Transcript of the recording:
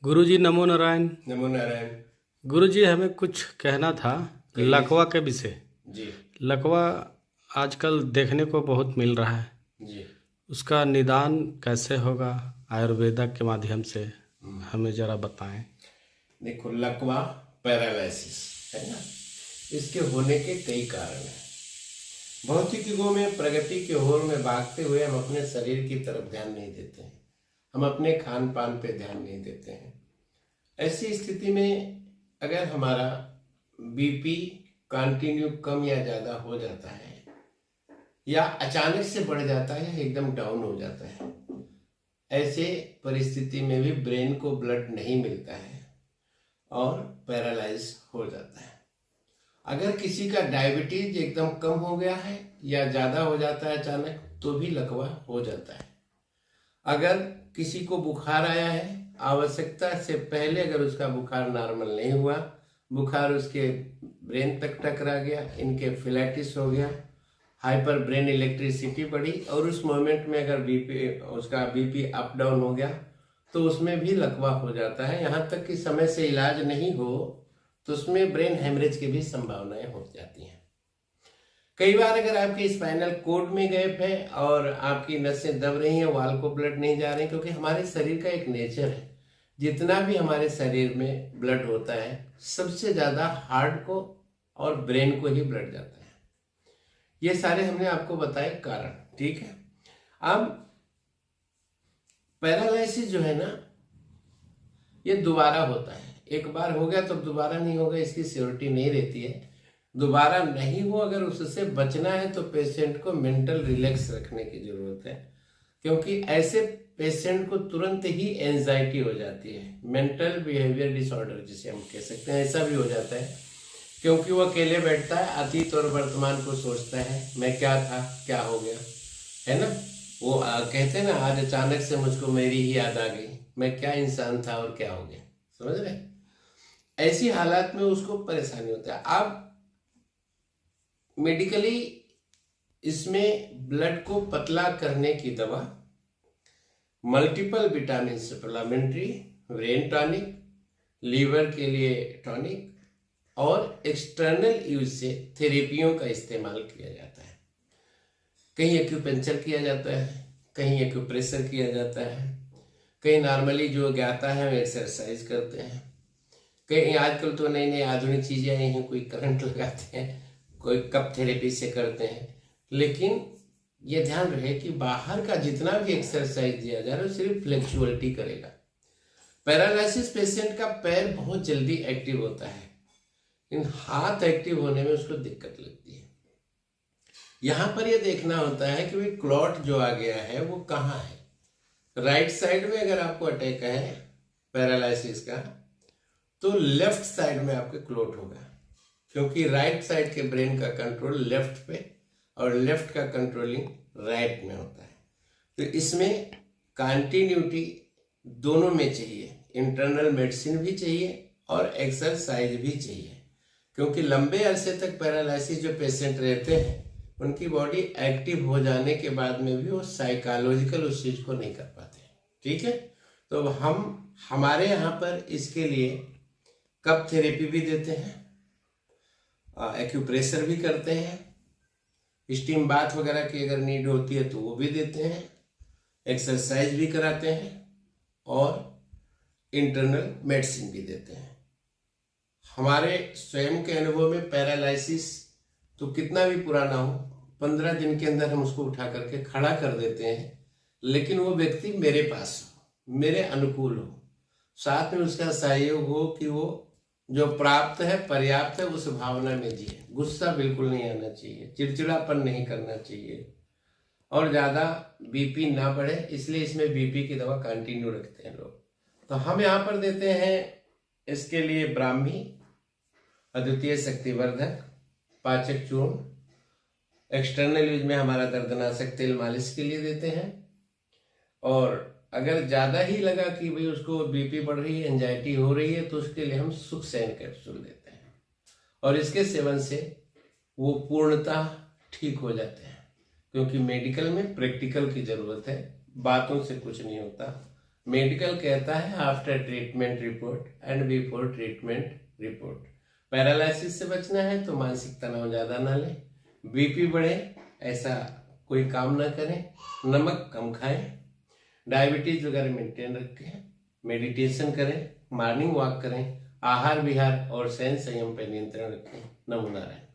गुरुजी नमो नारायण। नमो नारायण। गुरुजी हमें कुछ कहना था कहिए। लकवा के विषय। जी लकवा आजकल देखने को बहुत मिल रहा है, जी। उसका निदान कैसे होगा आयुर्वेदा के माध्यम से हमें ज़रा बताएं। देखो, लकवा पैरालिसिस है ना, इसके होने के कई कारण हैं। भौतिक युगों में प्रगति के होड़ में भागते हुए हम अपने शरीर की तरफ ध्यान नहीं देते हैं, हम अपने खान पान पे ध्यान नहीं देते हैं। ऐसी स्थिति में अगर हमारा बीपी कंटिन्यू कम या ज़्यादा हो जाता है या अचानक से बढ़ जाता है या एकदम डाउन हो जाता है, ऐसे परिस्थिति में भी ब्रेन को ब्लड नहीं मिलता है और पैरालाइज हो जाता है। अगर किसी का डायबिटीज एकदम कम हो गया है या ज़्यादा हो जाता है अचानक, तो भी लकवा हो जाता है। अगर किसी को बुखार आया है, आवश्यकता से पहले अगर उसका बुखार नॉर्मल नहीं हुआ, बुखार उसके ब्रेन तक टकरा गया, इनकेफेलाइटिस हो गया, हाइपर ब्रेन इलेक्ट्रिसिटी बढ़ी और उस मोमेंट में अगर उसका बीपी अप डाउन हो गया तो उसमें भी लकवा हो जाता है। यहाँ तक कि समय से इलाज नहीं हो तो उसमें ब्रेन हेमरेज की भी संभावनाएं हो जाती हैं। कई बार अगर आपके स्पाइनल कोड में गैप है और आपकी नसें दब रही हैं, वाल को ब्लड नहीं जा रही, क्योंकि हमारे शरीर का एक नेचर है, जितना भी हमारे शरीर में ब्लड होता है सबसे ज़्यादा हार्ट को और ब्रेन को ही ब्लड जाता है। ये सारे हमने आपको बताए कारण, ठीक है। अब पैरालिसिस जो है ना, ये दोबारा होता है। एक बार हो गया तो दोबारा नहीं होगा, इसकी श्योरिटी नहीं रहती है। दोबारा नहीं हो, अगर उससे बचना है तो पेशेंट को मेंटल रिलैक्स रखने की जरूरत है, क्योंकि ऐसे पेशेंट को तुरंत ही एंजाइटी हो जाती है, मेंटल बिहेवियर डिसऑर्डर जिसे हम कह सकते हैं, ऐसा भी हो जाता है। क्योंकि वो अकेले बैठता है, अतीत और वर्तमान को सोचता है, मैं क्या था, क्या हो गया, है ना। वो कहते हैं ना, आज अचानक से मुझको मेरी ही याद आ गई, मैं क्या इंसान था और क्या हो गया, समझ रहे। ऐसी हालात में उसको परेशानी होता है। अब मेडिकली इसमें ब्लड को पतला करने की दवा, multiple vitamin supplementary, brain tonic, liver के लिए टॉनिक और एक्सटर्नल यूज से थेरेपियों का इस्तेमाल किया जाता है। कहीं एक्यूपेंचर किया जाता है, कहीं एक्यूप्रेशर किया जाता है, कहीं नॉर्मली जो ज्ञाता है वो एक्सरसाइज करते हैं, कहीं आजकल तो नई नई आधुनिक चीज़ें आई हैं, कोई करंट लगाते हैं, कोई कप थेरेपी से करते हैं। लेकिन ये ध्यान रहे कि बाहर का जितना भी एक्सरसाइज दिया जा रहा है सिर्फ फ्लेक्चुअलिटी करेगा। पैरालिसिस पेशेंट का पैर बहुत जल्दी एक्टिव होता है, इन हाथ एक्टिव होने में उसको दिक्कत लगती है। यहाँ पर ये देखना होता है कि भाई क्लॉट जो आ गया है वो कहाँ है। राइट साइड में अगर आपको अटैक है पैरालिसिस का, तो लेफ्ट साइड में आपके क्लॉट होगा, क्योंकि राइट साइड के ब्रेन का कंट्रोल लेफ्ट पे और लेफ्ट का कंट्रोलिंग राइट में होता है। तो इसमें कंटिन्यूटी दोनों में चाहिए, इंटरनल मेडिसिन भी चाहिए और एक्सरसाइज भी चाहिए, क्योंकि लंबे अरसे तक पैरालिसिस जो पेशेंट रहते हैं उनकी बॉडी एक्टिव हो जाने के बाद में भी वो साइकोलॉजिकल उस चीज़ को नहीं कर पाते, ठीक है। तो हम हमारे यहाँ पर इसके लिए कप थेरेपी भी देते हैं, एक्यूप्रेशर भी करते हैं, स्टीम बाथ वगैरह की अगर नीड होती है तो वो भी देते हैं, एक्सरसाइज भी कराते हैं और इंटरनल मेडिसिन भी देते हैं। हमारे स्वयं के अनुभव में पैरालिसिस तो कितना भी पुराना हो, 15 दिन के अंदर हम उसको उठा करके खड़ा कर देते हैं, लेकिन वो व्यक्ति मेरे पास हो, मेरे अनुकूल हो, साथ में उसका सहयोग हो कि वो जो प्राप्त है पर्याप्त है उस भावना में जिए। गुस्सा बिल्कुल नहीं आना चाहिए, चिड़चिड़ापन नहीं करना चाहिए और ज़्यादा बीपी ना बढ़े, इसलिए इसमें बीपी की दवा कंटिन्यू रखते हैं लोग। तो हम यहाँ पर देते हैं इसके लिए ब्राह्मी, अद्वितीय शक्तिवर्धक, पाचक चूर्ण, एक्सटर्नल यूज में हमारा दर्दनाशक तेल मालिश के लिए देते हैं। और अगर ज़्यादा ही लगा कि भाई उसको बीपी बढ़ रही है, एंजाइटी हो रही है, तो उसके लिए हम सुखसैन कैप्सूल देते हैं और इसके सेवन से वो पूर्णतः ठीक हो जाते हैं, क्योंकि मेडिकल में प्रैक्टिकल की ज़रूरत है, बातों से कुछ नहीं होता, मेडिकल कहता है after treatment report and before treatment report. Paralysis से बचना है तो मानसिक तनाव ज़्यादा ना लें, बीपी बढ़े ऐसा कोई काम ना करें, नमक कम खाएं, डायबिटीज वगैरह मेंटेन रखें, मेडिटेशन करें, मॉर्निंग वॉक करें, आहार विहार और सहन संयम पर नियंत्रण रखें। नमो नारायण।